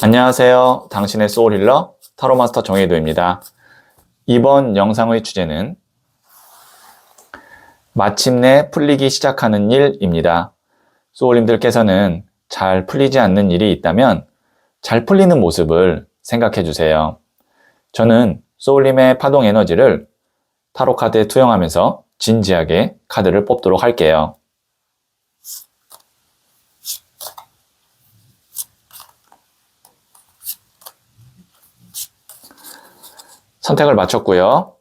안녕하세요. 당신의 소울힐러 타로마스터 정혜도입니다. 이번 영상의 주제는 마침내 풀리기 시작하는 일입니다. 소울님들께서는 잘 풀리지 않는 일이 있다면 잘 풀리는 모습을 생각해 주세요. 저는 소울님의 파동 에너지를 타로 카드에 투영하면서 진지하게 카드를 뽑도록 할게요. 선택을 마쳤고요.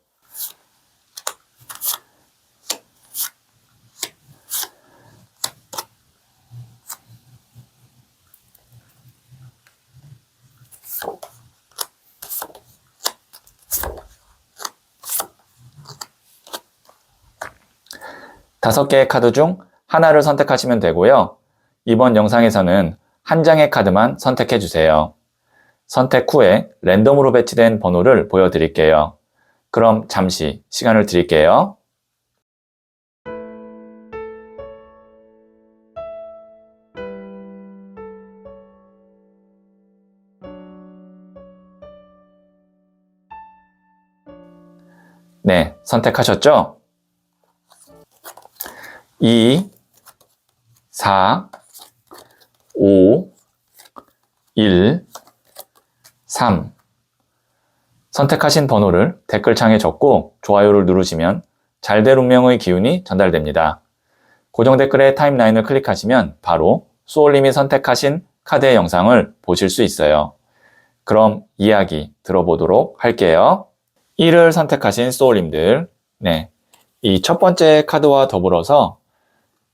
다섯 개의 카드 중 하나를 선택하시면 되고요. 이번 영상에서는 한 장의 카드만 선택해 주세요. 선택 후에 랜덤으로 배치된 번호를 보여드릴게요. 그럼 잠시 시간을 드릴게요. 네, 선택하셨죠? 2, 4, 5, 1, 3. 선택하신 번호를 댓글창에 적고 좋아요를 누르시면 잘될 운명의 기운이 전달됩니다. 고정 댓글의 타임라인을 클릭하시면 바로 소울님이 선택하신 카드의 영상을 보실 수 있어요. 그럼 이야기 들어보도록 할게요. 1을 선택하신 소울님들, 이 첫 번째 카드와 더불어서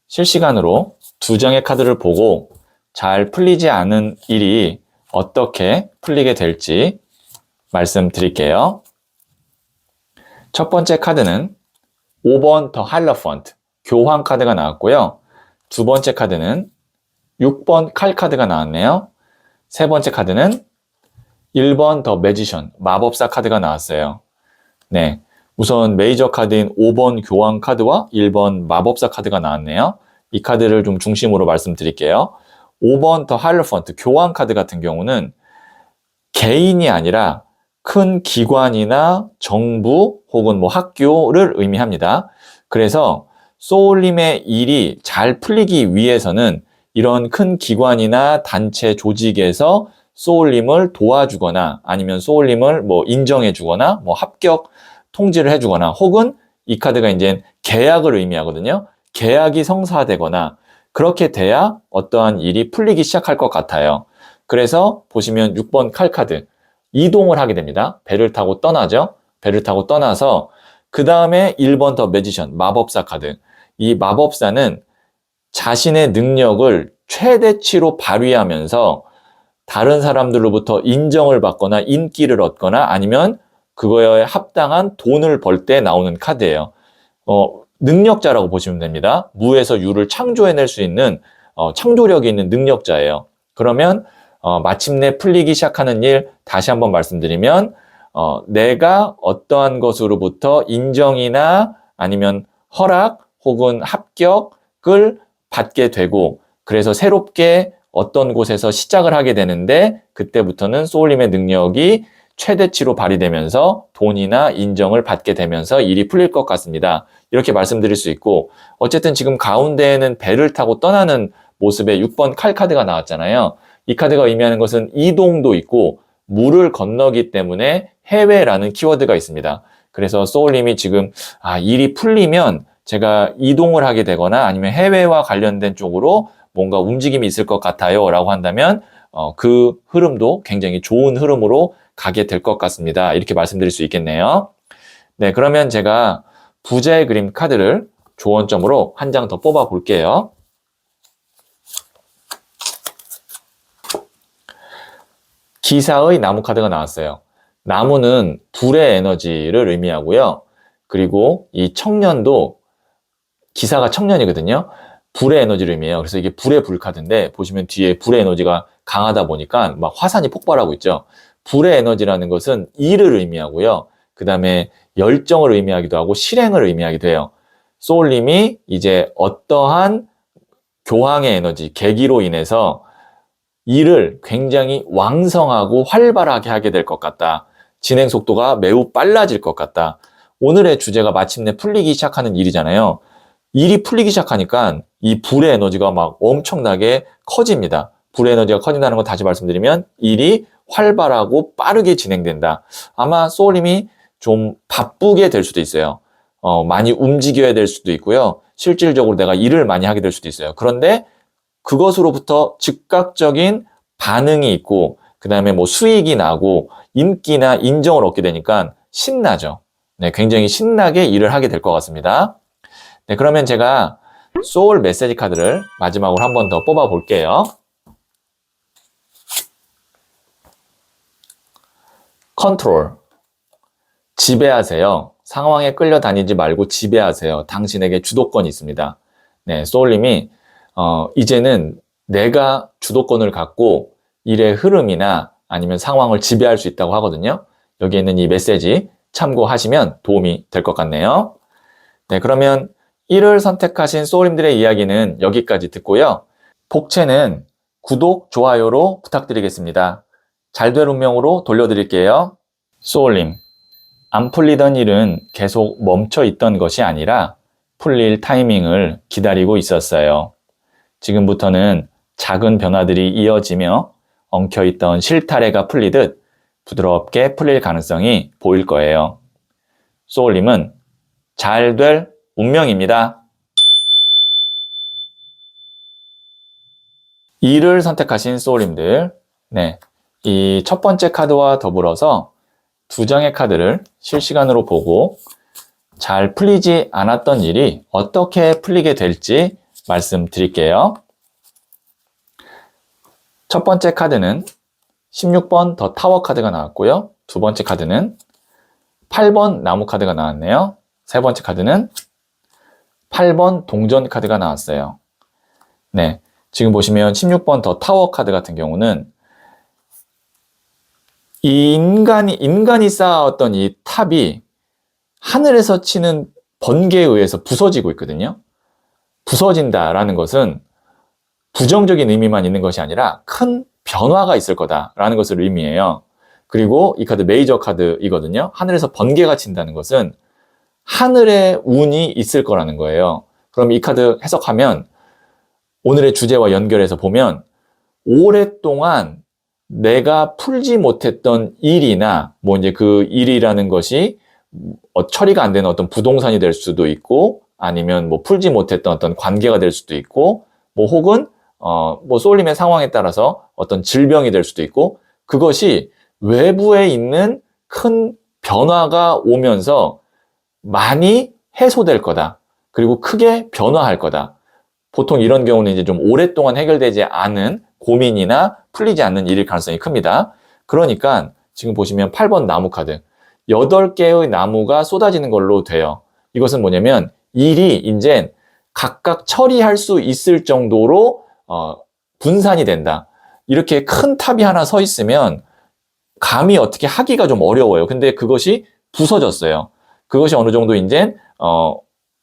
실시간으로 두 장의 카드를 보고 잘 풀리지 않은 일이 어떻게 풀리게 될지 말씀드릴게요. 첫 번째 카드는 5번 더 할러펀트, 교황 카드가 나왔고요. 두 번째 카드는 6번 칼 카드가 나왔네요. 세 번째 카드는 1번 더 매지션, 마법사 카드가 나왔어요. 네, 우선 메이저 카드인 5번 교황 카드와 1번 마법사 카드가 나왔네요. 이 카드를 좀 중심으로 말씀드릴게요. 5번 더 할러펀트, 교황 카드 같은 경우는 개인이 아니라 큰 기관이나 정부 혹은 학교를 의미합니다. 그래서 소울님의 일이 잘 풀리기 위해서는 이런 큰 기관이나 단체 조직에서 소울님을 도와주거나 아니면 소울님을 인정해 주거나 합격 통지를 해 주거나 혹은 이 카드가 이제 계약을 의미하거든요. 계약이 성사되거나 그렇게 돼야 어떠한 일이 풀리기 시작할 것 같아요. 그래서 보시면 6번 칼 카드, 이동을 하게 됩니다. 배를 타고 떠나죠. 배를 타고 떠나서 그 다음에 1번 더 매지션, 마법사 카드. 이 마법사는 자신의 능력을 최대치로 발휘하면서 다른 사람들로부터 인정을 받거나 인기를 얻거나 아니면 그거에 합당한 돈을 벌 때 나오는 카드예요. 능력자라고 보시면 됩니다. 무에서 유를 창조해낼 수 있는 창조력이 있는 능력자예요. 그러면 마침내 풀리기 시작하는 일 다시 한번 말씀드리면 내가 어떠한 것으로부터 인정이나 아니면 허락 혹은 합격을 받게 되고 그래서 새롭게 어떤 곳에서 시작을 하게 되는데 그때부터는 소울님의 능력이 최대치로 발휘되면서 돈이나 인정을 받게 되면서 일이 풀릴 것 같습니다. 이렇게 말씀드릴 수 있고 어쨌든 지금 가운데에는 배를 타고 떠나는 모습의 6번 칼 카드가 나왔잖아요. 이 카드가 의미하는 것은 이동도 있고 물을 건너기 때문에 해외라는 키워드가 있습니다. 그래서 소울님이 지금 일이 풀리면 제가 이동을 하게 되거나 아니면 해외와 관련된 쪽으로 뭔가 움직임이 있을 것 같아요 라고 한다면 그 흐름도 굉장히 좋은 흐름으로 가게 될 것 같습니다. 이렇게 말씀드릴 수 있겠네요. 네, 그러면 제가 부자의 그림 카드를 조언점으로 한 장 더 뽑아 볼게요. 기사의 나무 카드가 나왔어요. 나무는 불의 에너지를 의미하고요. 그리고 이 청년도 기사가 청년이거든요. 불의 에너지를 의미해요. 그래서 이게 불의 불 카드인데 보시면 뒤에 불의 에너지가 강하다 보니까 막 화산이 폭발하고 있죠. 불의 에너지라는 것은 일을 의미하고요. 그 다음에 열정을 의미하기도 하고 실행을 의미하기도 해요. 소울님이 이제 어떠한 교황의 에너지, 계기로 인해서 일을 굉장히 왕성하고 활발하게 하게 될 것 같다. 진행 속도가 매우 빨라질 것 같다. 오늘의 주제가 마침내 풀리기 시작하는 일이잖아요. 일이 풀리기 시작하니까 이 불의 에너지가 막 엄청나게 커집니다. 불의 에너지가 커진다는 건 다시 말씀드리면 일이 활발하고 빠르게 진행된다. 아마 소울님이 좀 바쁘게 될 수도 있어요. 많이 움직여야 될 수도 있고요. 실질적으로 내가 일을 많이 하게 될 수도 있어요. 그런데 그것으로부터 즉각적인 반응이 있고, 그 다음에 뭐 수익이 나고, 인기나 인정을 얻게 되니까 신나죠. 네, 굉장히 신나게 일을 하게 될 것 같습니다. 네, 그러면 제가 소울 메시지 카드를 마지막으로 한 번 더 뽑아 볼게요. 컨트롤. 지배하세요. 상황에 끌려다니지 말고 지배하세요. 당신에게 주도권이 있습니다. 네, 소울님이 이제는 내가 주도권을 갖고 일의 흐름이나 아니면 상황을 지배할 수 있다고 하거든요. 여기 있는 이 메시지 참고하시면 도움이 될 것 같네요. 네, 그러면 1을 선택하신 소울님들의 이야기는 여기까지 듣고요. 복채는 구독, 좋아요로 부탁드리겠습니다. 잘 될 운명으로 돌려드릴게요. 소울님, 안 풀리던 일은 계속 멈춰 있던 것이 아니라 풀릴 타이밍을 기다리고 있었어요. 지금부터는 작은 변화들이 이어지며 엉켜있던 실타래가 풀리듯 부드럽게 풀릴 가능성이 보일 거예요. 소울님은 잘 될 운명입니다. 2를 선택하신 소울님들, 네, 이 첫 번째 카드와 더불어서 두 장의 카드를 실시간으로 보고 잘 풀리지 않았던 일이 어떻게 풀리게 될지 말씀드릴게요. 첫 번째 카드는 16번 더 타워 카드가 나왔고요. 두 번째 카드는 8번 나무 카드가 나왔네요. 세 번째 카드는 8번 동전 카드가 나왔어요. 네, 지금 보시면 16번 더 타워 카드 같은 경우는 이 인간이 쌓아왔던 이 탑이 하늘에서 치는 번개에 의해서 부서지고 있거든요. 부서진다라는 것은 부정적인 의미만 있는 것이 아니라 큰 변화가 있을 거다라는 것을 의미해요. 그리고 이 카드 메이저 카드이거든요. 하늘에서 번개가 친다는 것은 하늘에 운이 있을 거라는 거예요. 그럼 이 카드 해석하면 오늘의 주제와 연결해서 보면 오랫동안 내가 풀지 못했던 일이나 뭐 이제 그 일이라는 것이 처리가 안 되는 어떤 부동산이 될 수도 있고 아니면 뭐 풀지 못했던 어떤 관계가 될 수도 있고 뭐 혹은 뭐 소울님의 상황에 따라서 어떤 질병이 될 수도 있고 그것이 외부에 있는 큰 변화가 오면서 많이 해소될 거다. 그리고 크게 변화할 거다. 보통 이런 경우는 이제 좀 오랫동안 해결되지 않은 고민이나 풀리지 않는 일일 가능성이 큽니다. 그러니까 지금 보시면 8번 나무 카드 8개의 나무가 쏟아지는 걸로 돼요. 이것은 뭐냐면 일이 이제 각각 처리할 수 있을 정도로 분산이 된다. 이렇게 큰 탑이 하나 서 있으면 감히 어떻게 하기가 좀 어려워요. 근데 그것이 부서졌어요. 그것이 어느 정도 이제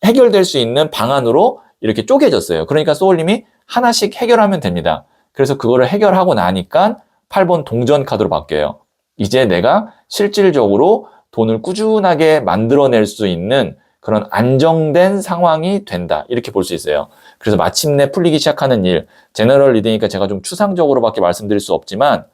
해결될 수 있는 방안으로 이렇게 쪼개졌어요. 그러니까 소울님이 하나씩 해결하면 됩니다. 그래서 그거를 해결하고 나니까 8번 동전 카드로 바뀌어요. 이제 내가 실질적으로 돈을 꾸준하게 만들어낼 수 있는 그런 안정된 상황이 된다. 이렇게 볼 수 있어요. 그래서 마침내 풀리기 시작하는 일, 제너럴 리드니까 제가 좀 추상적으로밖에 말씀드릴 수 없지만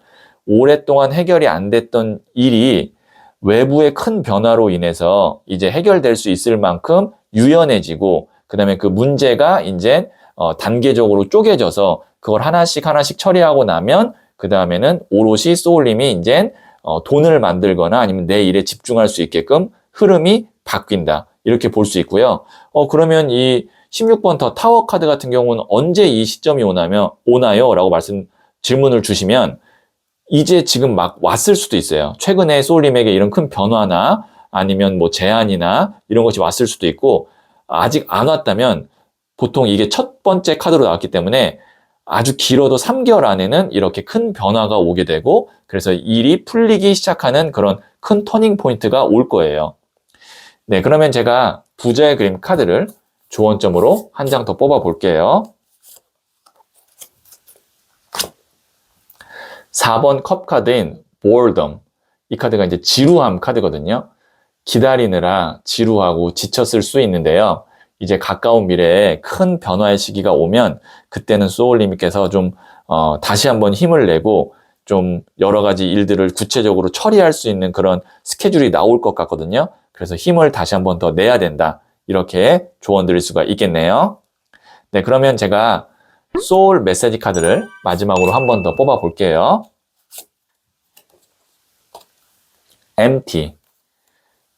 오랫동안 해결이 안 됐던 일이 외부의 큰 변화로 인해서 이제 해결될 수 있을 만큼 유연해지고 그 다음에 그 문제가 이제 단계적으로 쪼개져서 그걸 하나씩 처리하고 나면 그 다음에는 오롯이 소울님이 이제 돈을 만들거나 아니면 내 일에 집중할 수 있게끔 흐름이 바뀐다. 이렇게 볼 수 있고요. 그러면 이 16번 더 타워 카드 같은 경우는 언제 이 시점이 오나요? 라고 질문을 주시면 이제 지금 막 왔을 수도 있어요. 최근에 소울님에게 이런 큰 변화나 아니면 뭐 제안이나 이런 것이 왔을 수도 있고 아직 안 왔다면 보통 이게 첫 번째 카드로 나왔기 때문에 아주 길어도 3개월 안에는 이렇게 큰 변화가 오게 되고 그래서 일이 풀리기 시작하는 그런 큰 터닝 포인트가 올 거예요. 네, 그러면 제가 부자의 그림 카드를 조언점으로 한 장 더 뽑아 볼게요. 4번 컵 카드인 boredom. 이 카드가 이제 지루함 카드거든요. 기다리느라 지루하고 지쳤을 수 있는데요. 이제 가까운 미래에 큰 변화의 시기가 오면 그때는 소울님께서 좀 다시 한번 힘을 내고 좀 여러 가지 일들을 구체적으로 처리할 수 있는 그런 스케줄이 나올 것 같거든요. 그래서 힘을 다시 한번 더 내야 된다. 이렇게 조언 드릴 수가 있겠네요. 네, 그러면 제가 소울 메시지 카드를 마지막으로 한 번 더 뽑아 볼게요. empty.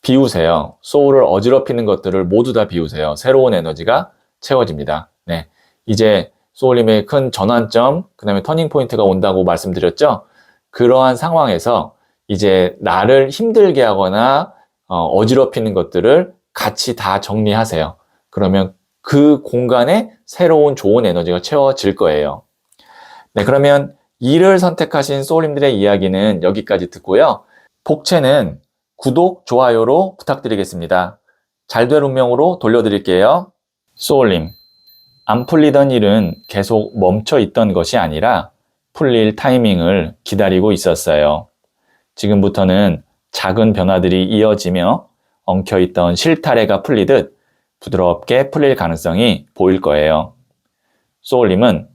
비우세요. 소울을 어지럽히는 것들을 모두 다 비우세요. 새로운 에너지가 채워집니다. 네, 이제 소울님의 큰 전환점, 그 다음에 터닝 포인트가 온다고 말씀드렸죠? 그러한 상황에서 이제 나를 힘들게 하거나 어지럽히는 것들을 같이 다 정리하세요. 그러면 그 공간에 새로운 좋은 에너지가 채워질 거예요. 네, 그러면 2를 선택하신 소울님들의 이야기는 여기까지 듣고요. 복채는 구독, 좋아요로 부탁드리겠습니다. 잘 될 운명으로 돌려드릴게요. 소울님, 안 풀리던 일은 계속 멈춰 있던 것이 아니라 풀릴 타이밍을 기다리고 있었어요. 지금부터는 작은 변화들이 이어지며 엉켜있던 실타래가 풀리듯 부드럽게 풀릴 가능성이 보일 거예요. 소울님은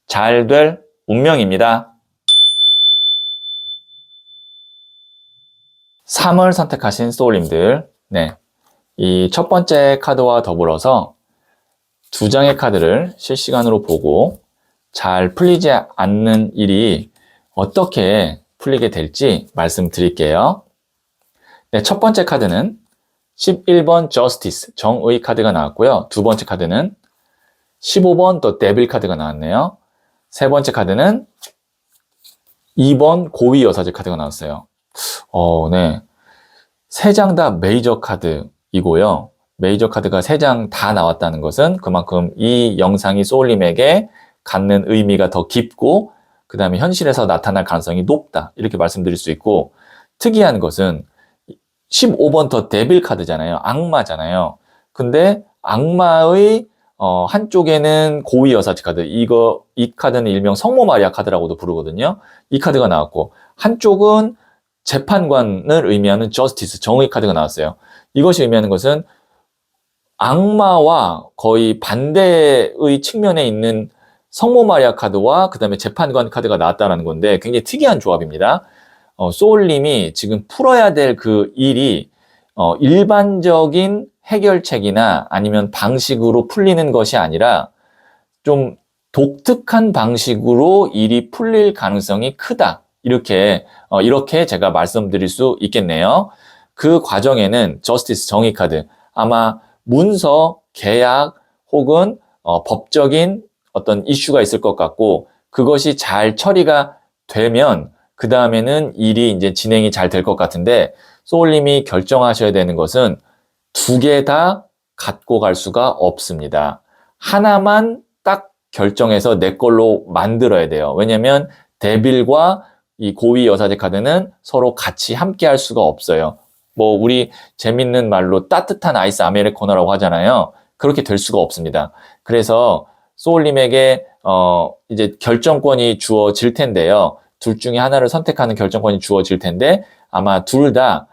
잘 될 운명입니다. 3을 선택하신 소울님들, 네, 이 첫 번째 카드와 더불어서 2장의 카드를 실시간으로 보고 잘 풀리지 않는 일이 어떻게 풀리게 될지 말씀드릴게요. 네, 첫 번째 카드는 11번 Justice, 정의 카드가 나왔고요. 두 번째 카드는 15번 The Devil 카드가 나왔네요. 세 번째 카드는 2번 고위 여사제 카드가 나왔어요. 네. 3장 다 메이저 카드이고요. 메이저 카드가 3장 다 나왔다는 것은 그만큼 이 영상이 소울님에게 갖는 의미가 더 깊고 그 다음에 현실에서 나타날 가능성이 높다. 이렇게 말씀드릴 수 있고 특이한 것은 15번 더 데빌 카드잖아요. 악마잖아요. 근데 악마의 한쪽에는 고위 여사제 카드, 이 카드는 일명 성모 마리아 카드라고도 부르거든요. 이 카드가 나왔고 한쪽은 재판관을 의미하는 저스티스, 정의 카드가 나왔어요. 이것이 의미하는 것은 악마와 거의 반대의 측면에 있는 성모 마리아 카드와 그 다음에 재판관 카드가 나왔다는 건데 굉장히 특이한 조합입니다. 소울님이 지금 풀어야 될 그 일이 일반적인 해결책이나 아니면 방식으로 풀리는 것이 아니라 좀 독특한 방식으로 일이 풀릴 가능성이 크다. 이렇게 제가 말씀드릴 수 있겠네요. 그 과정에는 저스티스 정의 카드, 아마 문서, 계약 혹은 법적인 어떤 이슈가 있을 것 같고 그것이 잘 처리가 되면 그 다음에는 일이 이제 진행이 잘 될 것 같은데 소울님이 결정하셔야 되는 것은 2개 다 갖고 갈 수가 없습니다. 하나만 딱 결정해서 내 걸로 만들어야 돼요. 왜냐면 데빌과 이 고위 여사제 카드는 서로 같이 함께 할 수가 없어요. 뭐 우리 재밌는 말로 따뜻한 아이스 아메리카노라고 하잖아요. 그렇게 될 수가 없습니다. 그래서 소울님에게 이제 결정권이 주어질 텐데요. 둘 중에 하나를 선택하는 결정권이 주어질 텐데 아마 둘 다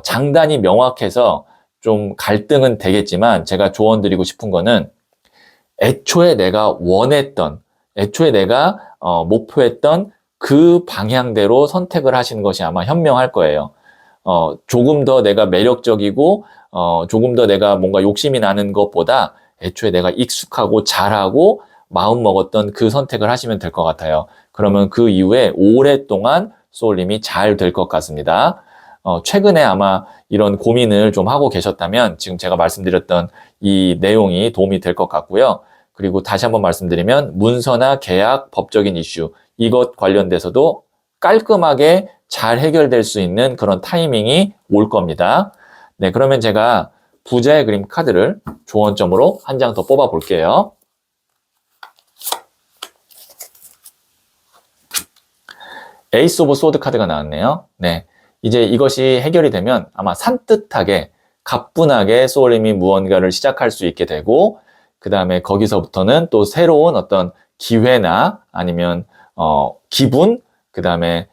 장단이 명확해서 좀 갈등은 되겠지만 제가 조언 드리고 싶은 거는 애초에 내가 원했던, 애초에 내가 목표했던 그 방향대로 선택을 하시는 것이 아마 현명할 거예요. 조금 더 내가 매력적이고 조금 더 내가 뭔가 욕심이 나는 것보다 애초에 내가 익숙하고 잘하고 마음 먹었던 그 선택을 하시면 될 것 같아요. 그러면 그 이후에 오랫동안 소울님이 잘 될 것 같습니다. 최근에 아마 이런 고민을 좀 하고 계셨다면 지금 제가 말씀드렸던 이 내용이 도움이 될 것 같고요. 그리고 다시 한번 말씀드리면 문서나 계약, 법적인 이슈 이것 관련돼서도 깔끔하게 잘 해결될 수 있는 그런 타이밍이 올 겁니다. 네, 그러면 제가 부자의 그림 카드를 조언점으로 한 장 더 뽑아 볼게요. 에이스 오브 소드 카드가 나왔네요. 네, 이제 이것이 해결이 되면 아마 산뜻하게 가뿐하게 소울님이 무언가를 시작할 수 있게 되고 그 다음에 거기서부터는 또 새로운 어떤 기회나 아니면 기분 그 다음에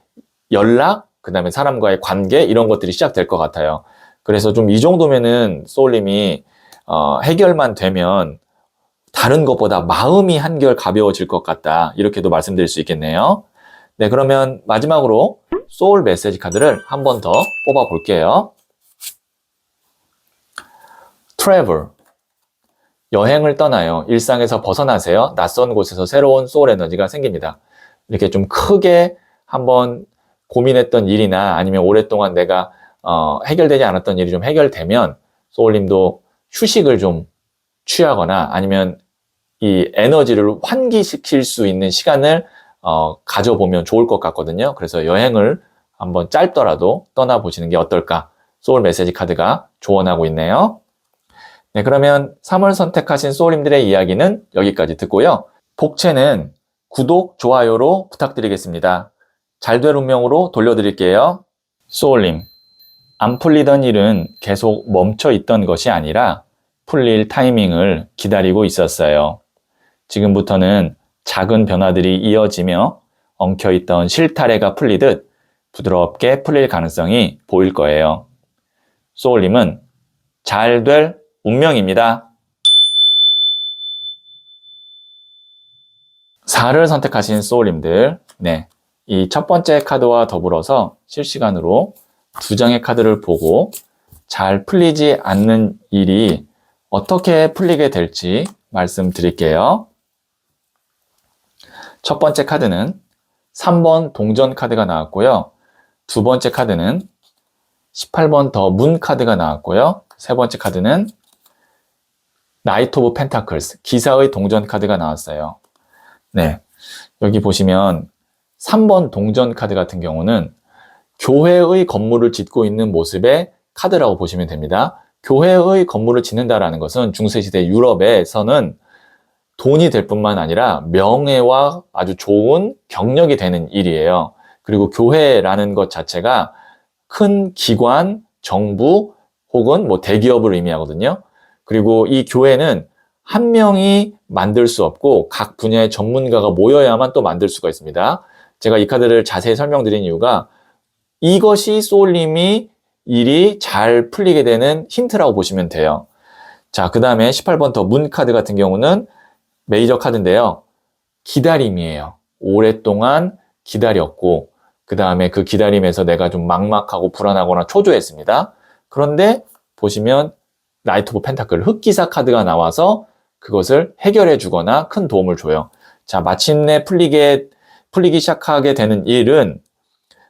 연락, 그 다음에 사람과의 관계 이런 것들이 시작될 것 같아요. 그래서 좀 이 정도면은 소울님이 해결만 되면 다른 것보다 마음이 한결 가벼워질 것 같다. 이렇게도 말씀드릴 수 있겠네요. 네, 그러면 마지막으로 소울 메시지 카드를 한 번 더 뽑아 볼게요. Travel. 여행을 떠나요. 일상에서 벗어나세요. 낯선 곳에서 새로운 소울 에너지가 생깁니다. 이렇게 좀 크게 한번 고민했던 일이나 아니면 오랫동안 내가 해결되지 않았던 일이 좀 해결되면 소울님도 휴식을 좀 취하거나 아니면 이 에너지를 환기시킬 수 있는 시간을 가져보면 좋을 것 같거든요. 그래서 여행을 한번 짧더라도 떠나보시는 게 어떨까? 소울 메시지 카드가 조언하고 있네요. 네, 그러면 3월 선택하신 소울님들의 이야기는 여기까지 듣고요. 복채는 구독, 좋아요로 부탁드리겠습니다. 잘 될 운명으로 돌려드릴게요. 소울님, 안 풀리던 일은 계속 멈춰 있던 것이 아니라 풀릴 타이밍을 기다리고 있었어요. 지금부터는 작은 변화들이 이어지며 엉켜있던 실타래가 풀리듯 부드럽게 풀릴 가능성이 보일 거예요. 소울님은 잘 될 운명입니다. 4를 선택하신 소울님들, 네, 이 첫 번째 카드와 더불어서 실시간으로 2장의 카드를 보고 잘 풀리지 않는 일이 어떻게 풀리게 될지 말씀드릴게요. 첫 번째 카드는 3번 동전 카드가 나왔고요. 두 번째 카드는 18번 더 문 카드가 나왔고요. 세 번째 카드는 나이트 오브 펜타클스, 기사의 동전 카드가 나왔어요. 네, 여기 보시면 3번 동전 카드 같은 경우는 교회의 건물을 짓고 있는 모습의 카드라고 보시면 됩니다. 교회의 건물을 짓는다라는 것은 중세시대 유럽에서는 돈이 될 뿐만 아니라 명예와 아주 좋은 경력이 되는 일이에요. 그리고 교회라는 것 자체가 큰 기관, 정부 혹은 뭐 대기업을 의미하거든요. 그리고 이 교회는 한 명이 만들 수 없고 각 분야의 전문가가 모여야만 또 만들 수가 있습니다. 제가 이 카드를 자세히 설명드린 이유가 이것이 소울님이 일이 잘 풀리게 되는 힌트라고 보시면 돼요. 자, 그 다음에 18번 더 문 카드 같은 경우는 메이저 카드인데요. 기다림이에요. 오랫동안 기다렸고 그 다음에 그 기다림에서 내가 좀 막막하고 불안하거나 초조했습니다. 그런데 보시면 나이트 오브 펜타클 흑기사 카드가 나와서 그것을 해결해 주거나 큰 도움을 줘요. 자, 마침내 풀리기 시작하게 되는 일은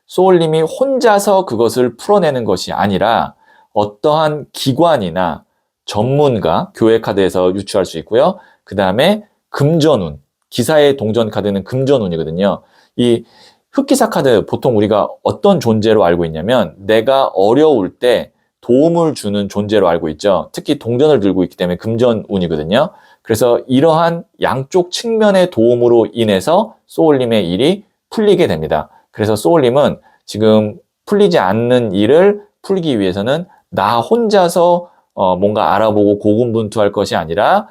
소울님이 혼자서 그것을 풀어내는 것이 아니라 어떠한 기관이나 전문가, 교회 카드에서 유추할 수 있고요. 그 다음에 금전운, 기사의 동전 카드는 금전운이거든요. 이 흑기사 카드 보통 우리가 어떤 존재로 알고 있냐면 내가 어려울 때 도움을 주는 존재로 알고 있죠. 특히 동전을 들고 있기 때문에 금전운이거든요. 그래서 이러한 양쪽 측면의 도움으로 인해서 소울님의 일이 풀리게 됩니다. 그래서 소울님은 지금 풀리지 않는 일을 풀기 위해서는 나 혼자서 뭔가 알아보고 고군분투할 것이 아니라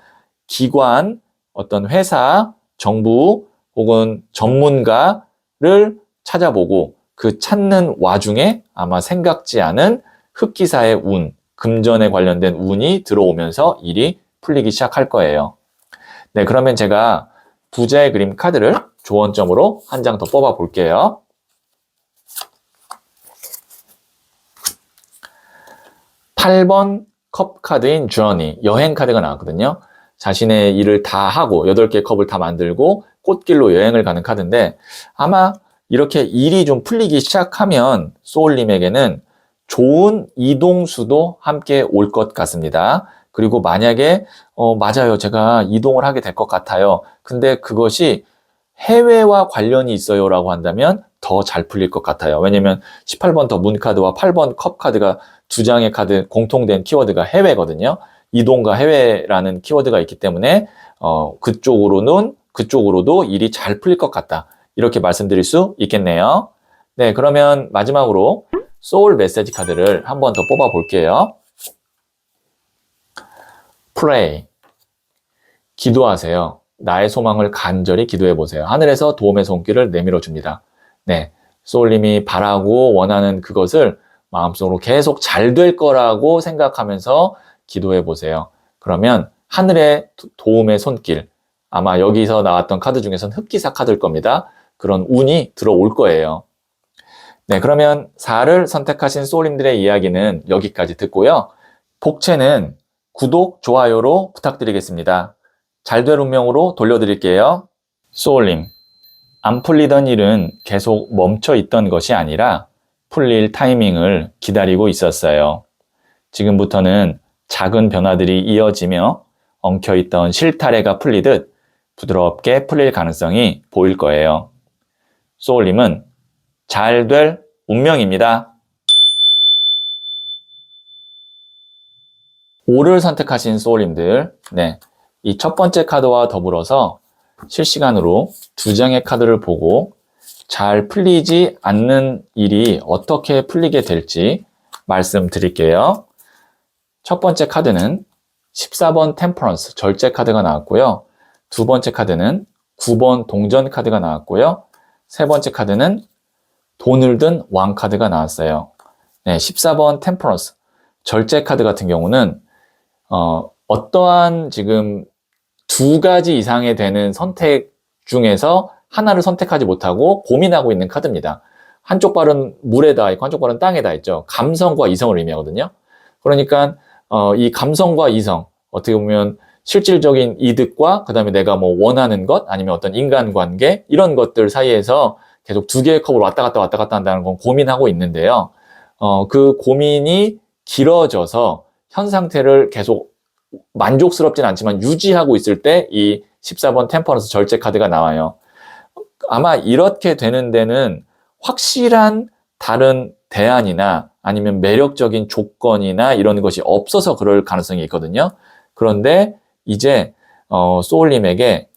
기관, 어떤 회사, 정부 혹은 전문가를 찾아보고 그 찾는 와중에 아마 생각지 않은 흑기사의 운, 금전에 관련된 운이 들어오면서 일이 풀리기 시작할 거예요. 네, 그러면 제가 부자의 그림 카드를 조언점으로 한 장 더 뽑아 볼게요. 8번 컵 카드인 journey, 여행 카드가 나왔거든요. 자신의 일을 다 하고 8개의 컵을 다 만들고 꽃길로 여행을 가는 카드인데 아마 이렇게 일이 좀 풀리기 시작하면 소울님에게는 좋은 이동수도 함께 올 것 같습니다. 그리고 만약에 맞아요. 제가 이동을 하게 될 것 같아요. 근데 그것이 해외와 관련이 있어요 라고 한다면 더 잘 풀릴 것 같아요. 왜냐면 18번 더 문 카드와 8번 컵 카드가 두 장의 카드 공통된 키워드가 해외거든요. 이동과 해외라는 키워드가 있기 때문에 그쪽으로도 일이 잘 풀릴 것 같다. 이렇게 말씀드릴 수 있겠네요. 네, 그러면 마지막으로 소울 메시지 카드를 한 번 더 뽑아 볼게요. Pray. 기도하세요. 나의 소망을 간절히 기도해 보세요. 하늘에서 도움의 손길을 내밀어 줍니다. 네, 소울님이 바라고 원하는 그것을 마음속으로 계속 잘 될 거라고 생각하면서 기도해 보세요. 그러면 하늘의 도움의 손길, 아마 여기서 나왔던 카드 중에서는 흑기사 카드일 겁니다. 그런 운이 들어올 거예요. 네, 그러면 4를 선택하신 소울님들의 이야기는 여기까지 듣고요. 복채는 구독, 좋아요로 부탁드리겠습니다. 잘 될 운명으로 돌려드릴게요. 소울님, 안 풀리던 일은 계속 멈춰 있던 것이 아니라 풀릴 타이밍을 기다리고 있었어요. 지금부터는 작은 변화들이 이어지며 엉켜있던 실타래가 풀리듯 부드럽게 풀릴 가능성이 보일 거예요. 소울님은 잘 될 운명입니다. 5를 선택하신 소울님들, 네, 이 첫 번째 카드와 더불어서 실시간으로 2장의 카드를 보고 잘 풀리지 않는 일이 어떻게 풀리게 될지 말씀드릴게요. 첫 번째 카드는 14번 템퍼런스 절제 카드가 나왔고요. 두 번째 카드는 9번 동전 카드가 나왔고요. 세 번째 카드는 돈을 든 왕 카드가 나왔어요. 네, 14번 템퍼런스 절제 카드 같은 경우는 어떠한 지금 2가지 이상의 되는 선택 중에서 하나를 선택하지 못하고 고민하고 있는 카드입니다. 한쪽 발은 물에 닿아 있고 한쪽 발은 땅에 닿아 있죠. 감성과 이성을 의미하거든요. 그러니까 이 감성과 이성, 어떻게 보면 실질적인 이득과 그 다음에 내가 뭐 원하는 것 아니면 어떤 인간관계 이런 것들 사이에서 계속 2개의 컵을 왔다 갔다 한다는 건 고민하고 있는데요. 그 고민이 길어져서 현 상태를 계속 만족스럽진 않지만 유지하고 있을 때 이 14번 템퍼런스 절제 카드가 나와요. 아마 이렇게 되는 데는 확실한 다른 대안이나 아니면 매력적인 조건이나 이런 것이 없어서 그럴 가능성이 있거든요. 그런데 이제 소울님에게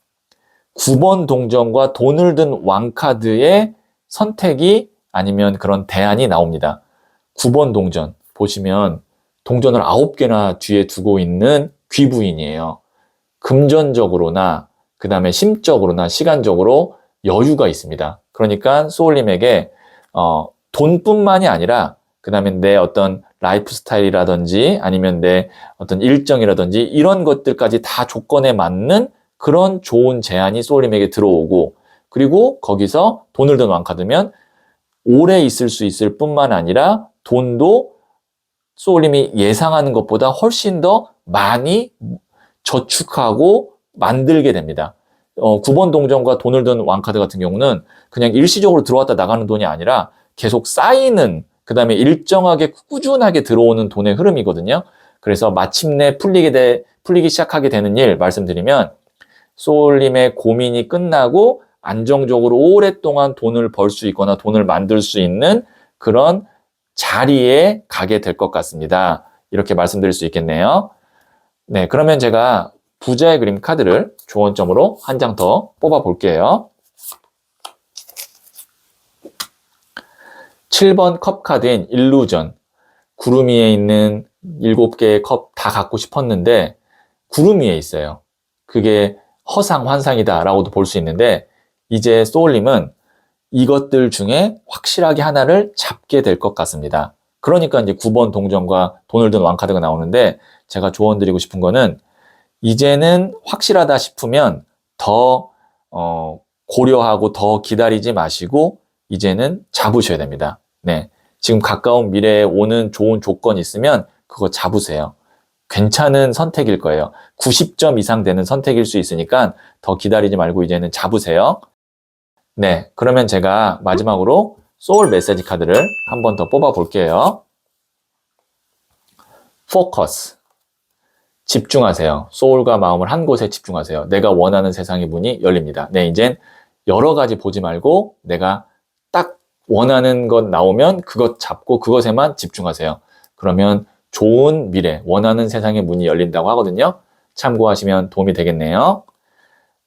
9번 동전과 돈을 든 왕카드의 선택이 아니면 그런 대안이 나옵니다. 9번 동전 보시면 동전을 9개나 뒤에 두고 있는 귀부인이에요. 금전적으로나 그 다음에 심적으로나 시간적으로 여유가 있습니다. 그러니까 소울님에게 돈뿐만이 아니라 그 다음에 내 어떤 라이프 스타일이라든지 아니면 내 어떤 일정이라든지 이런 것들까지 다 조건에 맞는 그런 좋은 제안이 소울님에게 들어오고 그리고 거기서 돈을 든 왕카드면 오래 있을 수 있을 뿐만 아니라 돈도 소울님이 예상하는 것보다 훨씬 더 많이 저축하고 만들게 됩니다. 9번 동전과 돈을 든 왕카드 같은 경우는 그냥 일시적으로 들어왔다 나가는 돈이 아니라 계속 쌓이는 그 다음에 일정하게 꾸준하게 들어오는 돈의 흐름이거든요. 그래서 마침내 풀리기 시작하게 되는 일 말씀드리면 소울님의 고민이 끝나고 안정적으로 오랫동안 돈을 벌 수 있거나 돈을 만들 수 있는 그런 자리에 가게 될 것 같습니다. 이렇게 말씀드릴 수 있겠네요. 네, 그러면 제가 부자의 그림 카드를 조언점으로 한 장 더 뽑아 볼게요. 7번 컵 카드인 일루전. 구름 위에 있는 7개의 컵 다 갖고 싶었는데 구름 위에 있어요. 그게 허상, 환상이다 라고도 볼 수 있는데 이제 소울님은 이것들 중에 확실하게 하나를 잡게 될 것 같습니다. 그러니까 이제 9번 동전과 돈을 든 왕카드가 나오는데 제가 조언 드리고 싶은 거는 이제는 확실하다 싶으면 더 고려하고 더 기다리지 마시고 이제는 잡으셔야 됩니다. 네, 지금 가까운 미래에 오는 좋은 조건이 있으면 그거 잡으세요. 괜찮은 선택일 거예요. 90점 이상 되는 선택일 수 있으니까 더 기다리지 말고 이제는 잡으세요. 네, 그러면 제가 마지막으로 소울 메시지 카드를 한 번 더 뽑아 볼게요. 포커스. 집중하세요. 소울과 마음을 한 곳에 집중하세요. 내가 원하는 세상의 문이 열립니다. 네, 이젠 여러 가지 보지 말고 내가 딱 원하는 것 나오면 그것 잡고 그것에만 집중하세요. 그러면 좋은 미래, 원하는 세상의 문이 열린다고 하거든요. 참고하시면 도움이 되겠네요.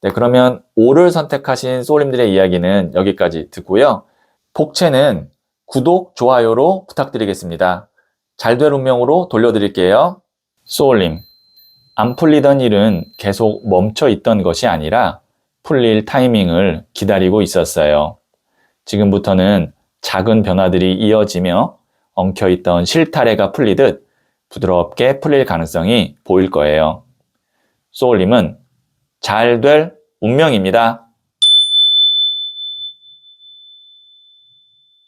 네, 그러면 5를 선택하신 소울님들의 이야기는 여기까지 듣고요. 복채는 구독, 좋아요로 부탁드리겠습니다. 잘 될 운명으로 돌려드릴게요. 소울님, 안 풀리던 일은 계속 멈춰 있던 것이 아니라 풀릴 타이밍을 기다리고 있었어요. 지금부터는 작은 변화들이 이어지며 엉켜있던 실타래가 풀리듯 부드럽게 풀릴 가능성이 보일 거예요. 소울님은 잘 될 운명입니다.